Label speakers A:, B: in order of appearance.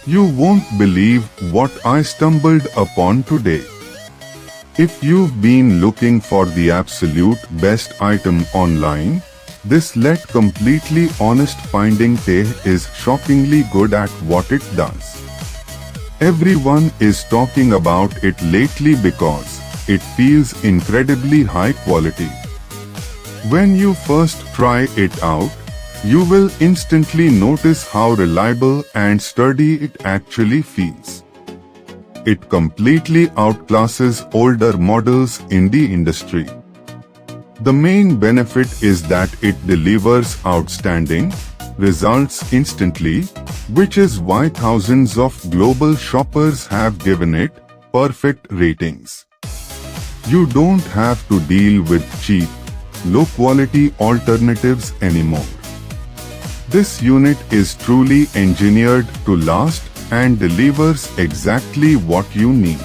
A: You won't believe what I stumbled upon today. If you've been looking for the absolute best item online, this completely honest finding is shockingly good at what it does. Everyone is talking about it lately because it feels incredibly high quality. When you first try it out, you will instantly notice how reliable and sturdy it actually feels. It completely outclasses older models in the industry. The main benefit is that it delivers outstanding results instantly, which is why thousands of global shoppers have given it perfect ratings. You don't have to deal with cheap, low-quality alternatives anymore. This unit is truly engineered to last and delivers exactly what you need.